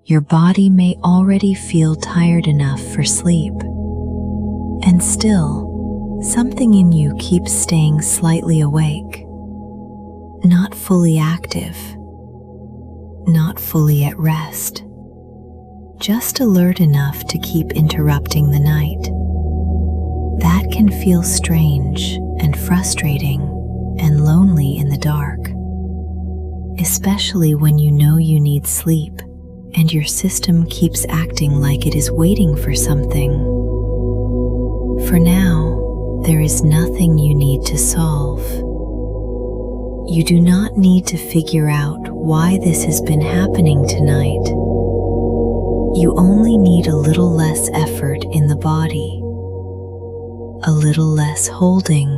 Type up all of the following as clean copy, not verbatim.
your body may already feel tired enough for sleep. And still, something in you keeps staying slightly awake, not fully active, not fully at rest, just alert enough to keep interrupting the night. That can feel strange and frustrating and lonely in the dark, especially when you know you need sleep and your system keeps acting like it is waiting for something. For now, there is nothing you need to solve. You do not need to figure out why this has been happening tonight. You only need a little less effort in the body, a little less holding,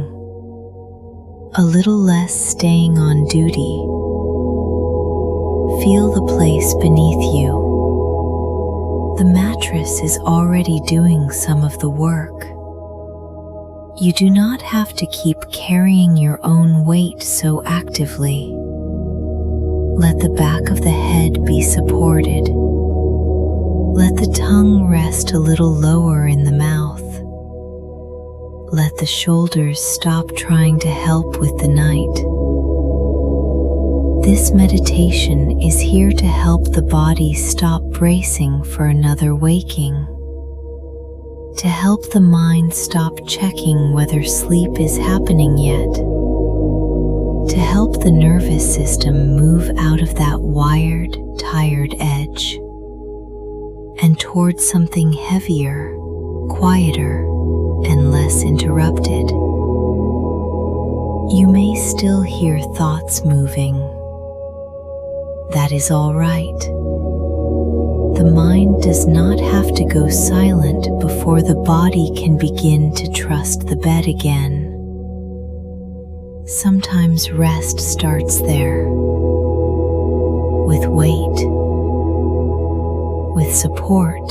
a little less staying on duty. Feel the place beneath you. The mattress is already doing some of the work. You do not have to keep carrying your own weight so actively. Let the back of the head be supported. Let the tongue rest a little lower in the mouth. Let the shoulders stop trying to help with the night. This meditation is here to help the body stop bracing for another waking, to help the mind stop checking whether sleep is happening yet, to help the nervous system move out of that wired, tired edge and towards something heavier, quieter, and less interrupted. You may still hear thoughts moving. That is all right. The mind does not have to go silent before the body can begin to trust the bed again. Sometimes rest starts there, with weight, with support,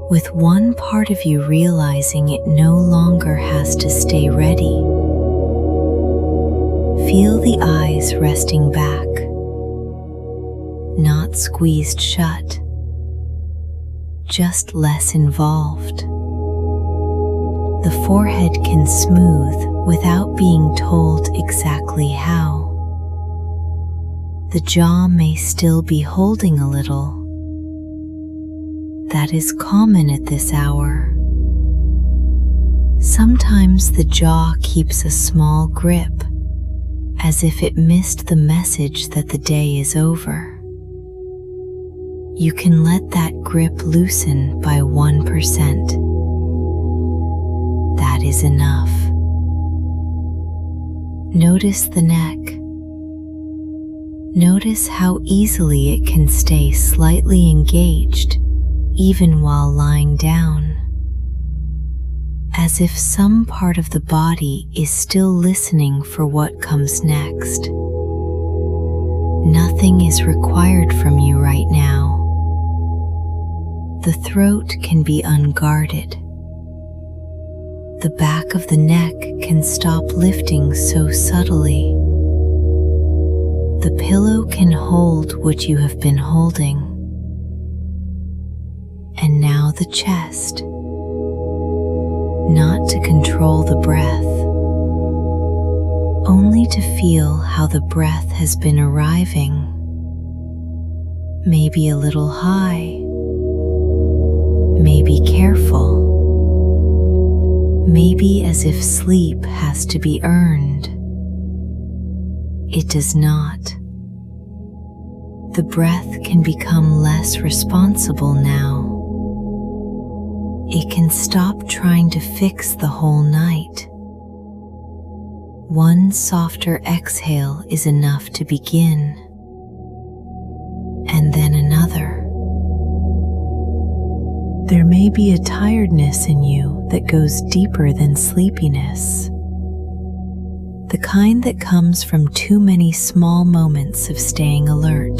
with one part of you realizing it no longer has to stay ready. Feel the eyes resting back, not squeezed shut, just less involved. The forehead can smooth without being told exactly how. The jaw may still be holding a little. That is common at this hour. Sometimes the jaw keeps a small grip, as if it missed the message that the day is over. You can let that grip loosen by 1%. That is enough. Notice the neck. Notice how easily it can stay slightly engaged even while lying down, as if some part of the body is still listening for what comes next. Nothing is required from you right now. The throat can be unguarded. The back of the neck can stop lifting so subtly. The pillow can hold what you have been holding. And now the chest. Not to control the breath, only to feel how the breath has been arriving. Maybe a little high, maybe careful, maybe as if sleep has to be earned. It does not. The breath can become less responsible now. It can stop trying to fix the whole night. One softer exhale is enough to begin, and then another. There may be a tiredness in you that goes deeper than sleepiness, the kind that comes from too many small moments of staying alert,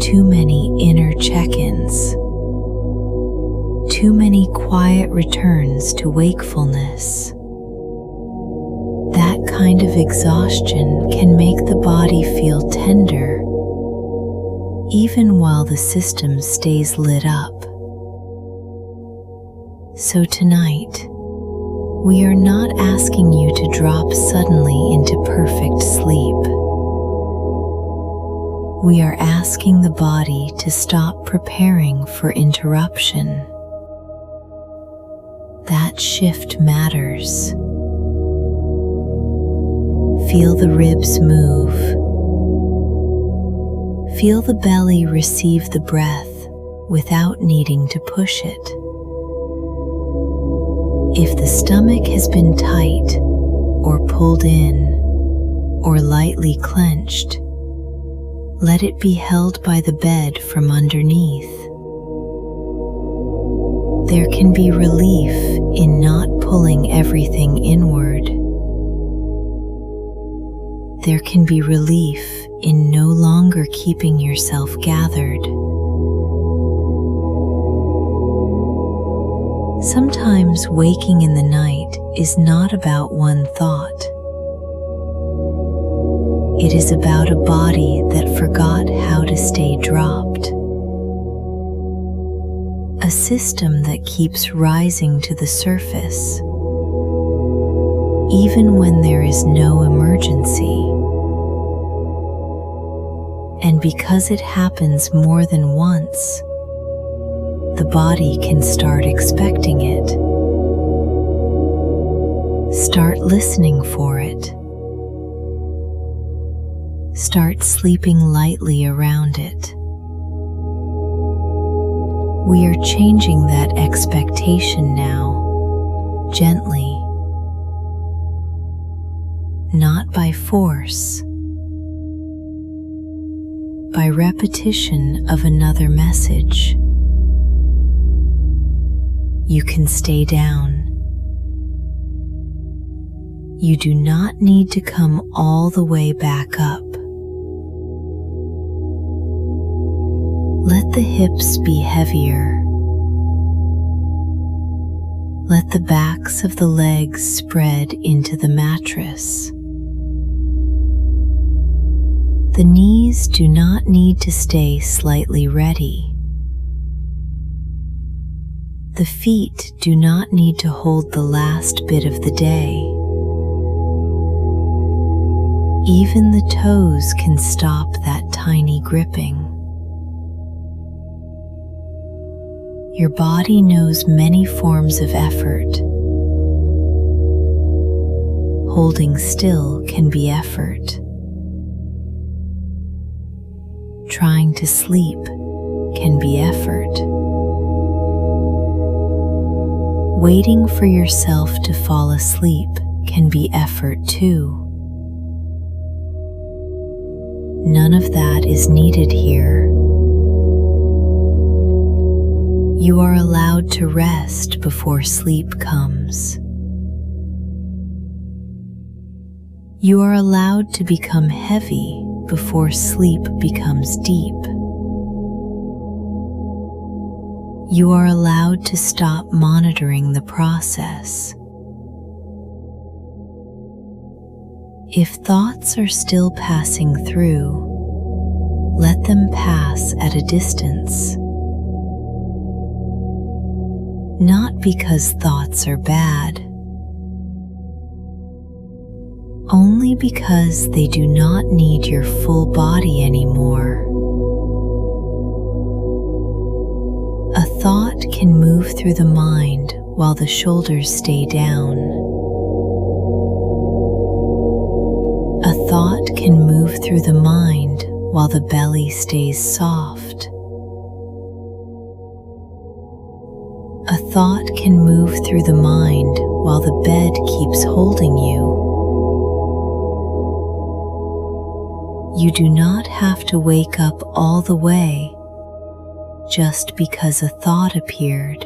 too many inner check-ins, too many quiet returns to wakefulness. That kind of exhaustion can make the body feel tender, even while the system stays lit up. So tonight, we are not asking you to drop suddenly into perfect sleep. We are asking the body to stop preparing for interruption. That shift matters. Feel the ribs move. Feel the belly receive the breath without needing to push it. If the stomach has been tight, or pulled in, or lightly clenched, let it be held by the bed from underneath. There can be relief in not pulling everything inward. There can be relief in no longer keeping yourself gathered. Sometimes waking in the night is not about one thought. It is about a body that forgot how to stay dropped. A system that keeps rising to the surface, even when there is no emergency. And because it happens more than once, the body can start expecting it. Start listening for it. Start sleeping lightly around it. We are changing that expectation now, gently, not by force, by repetition of another message. You can stay down. You do not need to come all the way back up. Let the hips be heavier. Let the backs of the legs spread into the mattress. The knees do not need to stay slightly ready. The feet do not need to hold the last bit of the day. Even the toes can stop that tiny gripping. Your body knows many forms of effort. Holding still can be effort. Trying to sleep can be effort. Waiting for yourself to fall asleep can be effort too. None of that is needed here. You are allowed to rest before sleep comes. You are allowed to become heavy before sleep becomes deep. You are allowed to stop monitoring the process. If thoughts are still passing through, let them pass at a distance. Not because thoughts are bad, only because they do not need your full body anymore. A thought can move through the mind while the shoulders stay down. A thought can move through the mind while the belly stays soft. A thought can move through the mind while the bed keeps holding you. You do not have to wake up all the way just because a thought appeared.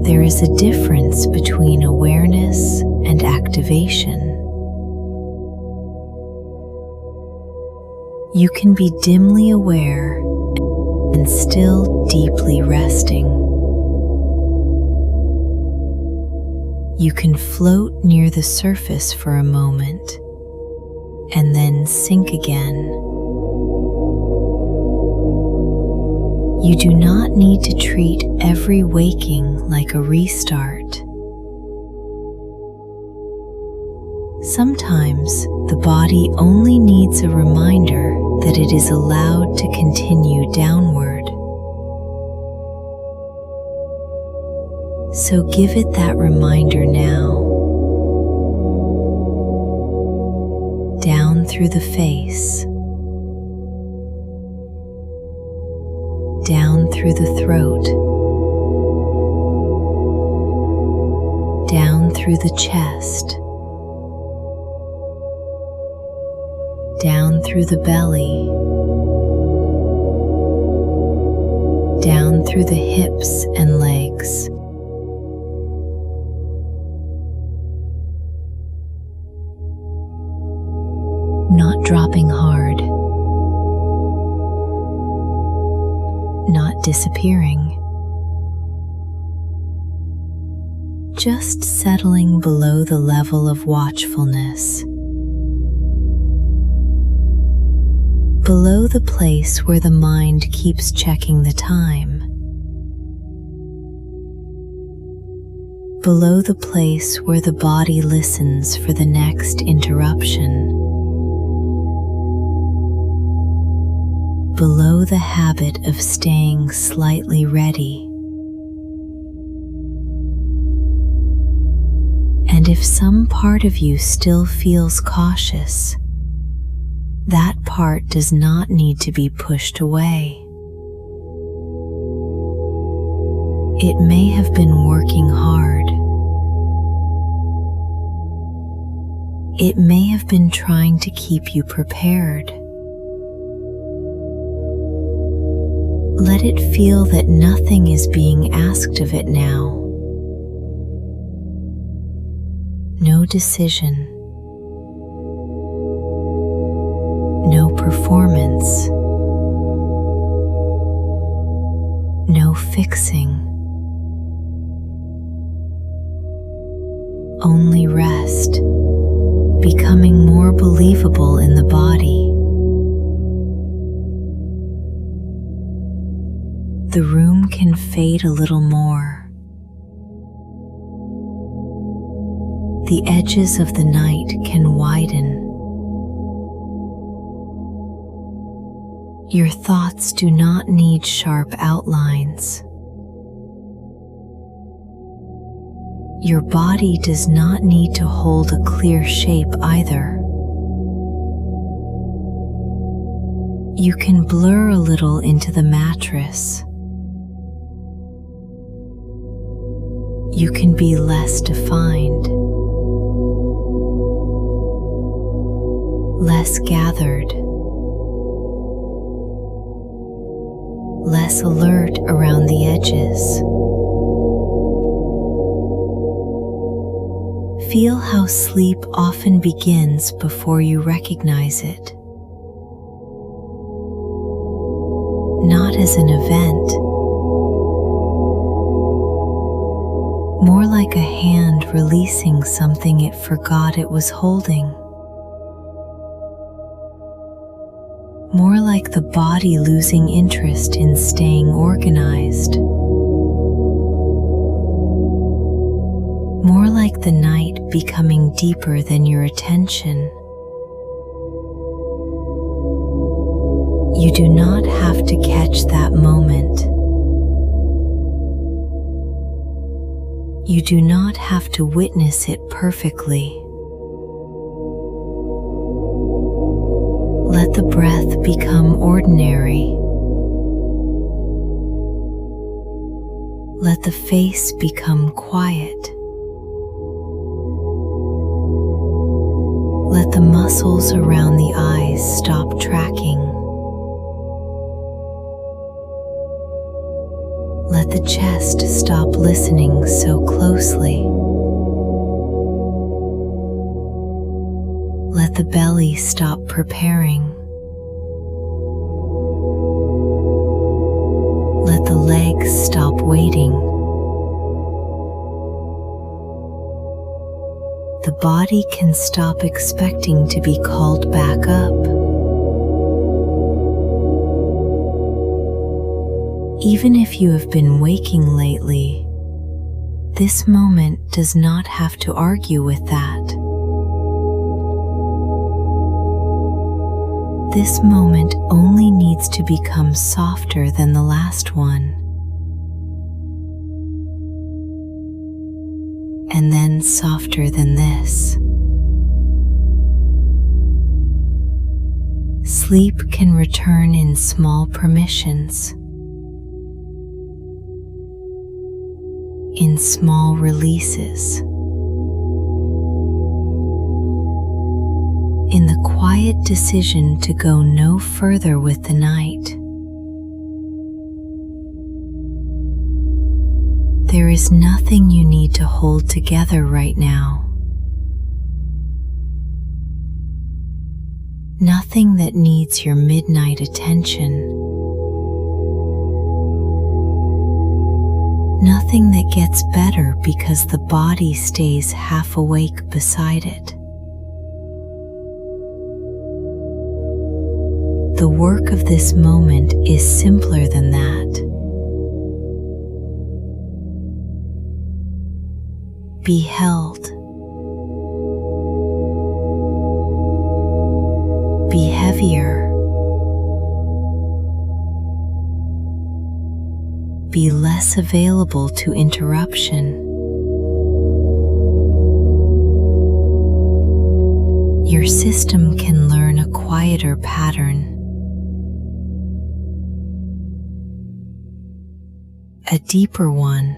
There is a difference between awareness and activation. You can be dimly aware and still deeply resting. You can float near the surface for a moment and then sink again. You do not need to treat every waking like a restart. Sometimes the body only needs a reminder that it is allowed to continue downward. So give it that reminder now. Down through the face, down through the throat, down through the chest, down through the belly, down through the hips and legs. Not dropping hard, not disappearing, just settling below the level of watchfulness, below the place where the mind keeps checking the time, below the place where the body listens for the next interruption, below the habit of staying slightly ready. And if some part of you still feels cautious, that part does not need to be pushed away. It may have been working hard. It may have been trying to keep you prepared. Let it feel that nothing is being asked of it now. No decision, no performance, no fixing, only rest, becoming more believable in the body. The room can fade a little more. The edges of the night can widen. Your thoughts do not need sharp outlines. Your body does not need to hold a clear shape either. You can blur a little into the mattress. You can be less defined, less gathered, less alert around the edges. Feel how sleep often begins before you recognize it. Not as an event, more like a hand releasing something it forgot it was holding. More like the body losing interest in staying organized. More like the night becoming deeper than your attention. You do not have to catch that moment. You do not have to witness it perfectly. Let the breath become ordinary. Let the face become quiet. Let the muscles around the eyes stop tracking. Let the chest stop listening so closely. Let the belly stop preparing. Let the legs stop waiting. The body can stop expecting to be called back up. Even if you have been waking lately, this moment does not have to argue with that. This moment only needs to become softer than the last one, and then softer than this. Sleep can return in small permissions, in small releases, in the quiet decision to go no further with the night. There is nothing you need to hold together right now. Nothing that needs your midnight attention. Nothing that gets better because the body stays half awake beside it. The work of this moment is simpler than that. Be held. Be heavier. Be less available to interruption. Your system can learn a quieter pattern, a deeper one,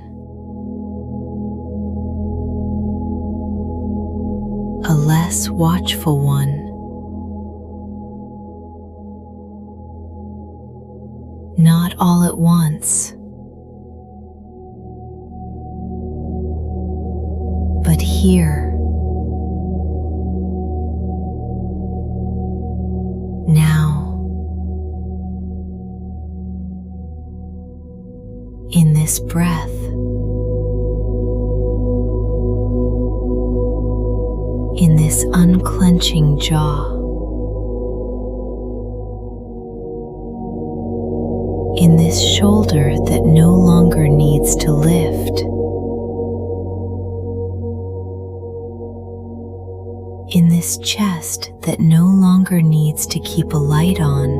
a less watchful one. Not all at once, but here, now, in this breath, in this unclenching jaw, in this shoulder that no longer needs to lift, in this chest that no longer needs to keep a light on.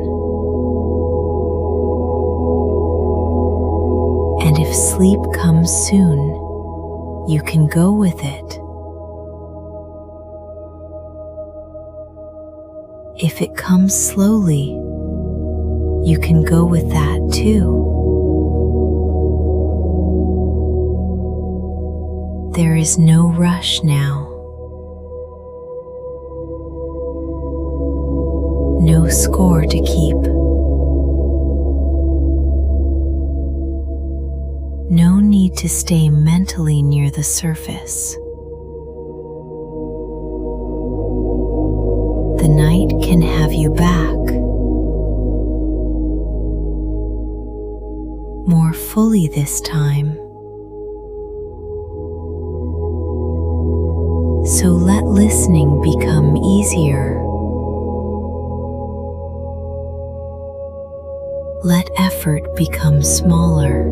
And if sleep comes soon, you can go with it. If it comes slowly, you can go with that too. There is no rush now. No score to keep. No need to stay mentally near the surface. The night can have you back, more fully this time. So let listening become easier. Let effort become smaller.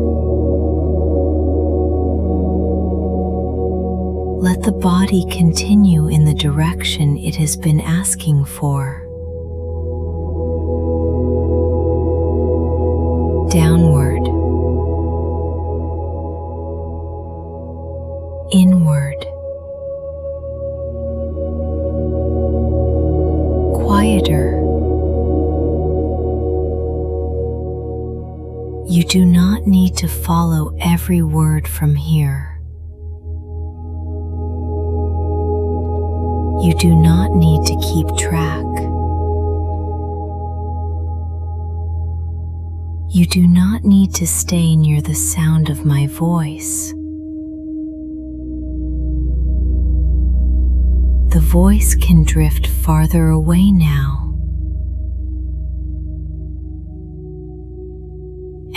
Let the body continue in the direction it has been asking for. Downward. Inward. Quieter. You do not need to follow every word from here. You do not need to keep track. You do not need to stay near the sound of my voice. The voice can drift farther away now,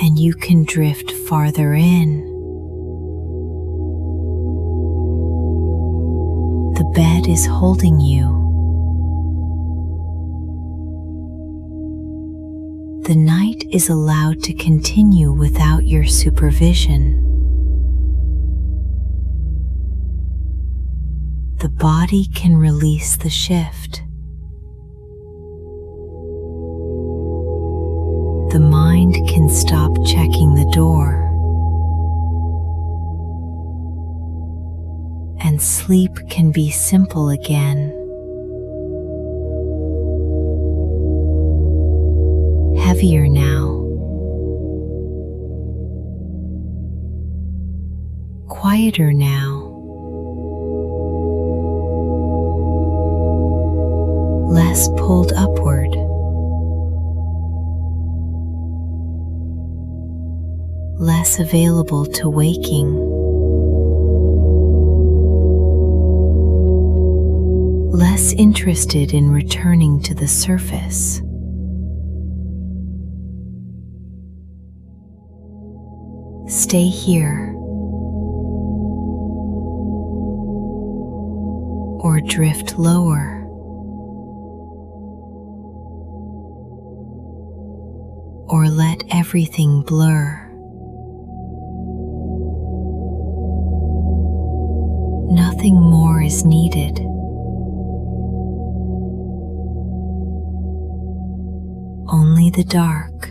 and you can drift farther in. The bed is holding you. The night is allowed to continue without your supervision. The body can release the shift. The mind can stop checking the door. And sleep can be simple again. Heavier now. Quieter now. Less pulled upward. Less available to waking. Less interested in returning to the surface. Stay here, or drift lower. Or let everything blur. Nothing more is needed. Only the dark.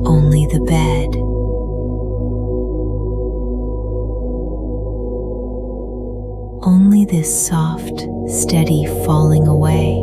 Only the bed. Only this soft, steady falling away.